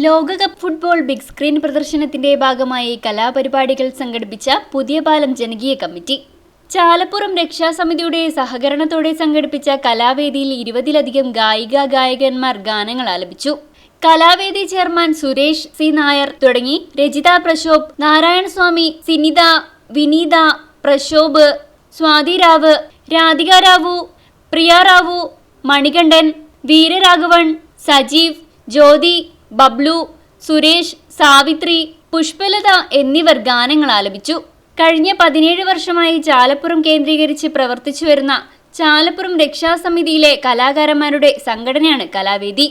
ലോകകപ്പ് football big screen പ്രദർശനത്തിന്റെ ഭാഗമായി കലാപരിപാടികൾ സംഘടിപ്പിച്ച പുതിയ പാലം ജനകീയ കമ്മിറ്റി ചാലപ്പുറം രക്ഷാസമിതിയുടെ സഹകരണത്തോടെ സംഘടിപ്പിച്ച കലാവേദിയിൽ 20ലധികം ഗായകന്മാർ ഗാനങ്ങൾ ആലപിച്ചു. കലാവേദി ചെയർമാൻ സുരേഷ് സി നായർ തുടങ്ങി രജിത പ്രശോഭ്, നാരായണസ്വാമി, സിനിത, വിനീത, പ്രശോഭ്, സ്വാതി രാവ്, രാധിക റാവു, പ്രിയ റാവു, മണികണ്ഠൻ, വീരരാഘവൻ, സജീവ്, ജ്യോതി, ബബ്ലു, സുരേഷ്, സാവിത്രി, പുഷ്പലത എന്നിവർ ഗാനങ്ങൾ ആലപിച്ചു. കഴിഞ്ഞ 17 വർഷമായി ചാലപ്പുറം കേന്ദ്രീകരിച്ച് പ്രവർത്തിച്ചു വരുന്ന ചാലപ്പുറം രക്ഷാസമിതിയിലെ കലാകാരന്മാരുടെ സംഘടനയാണ് കലാവേദി.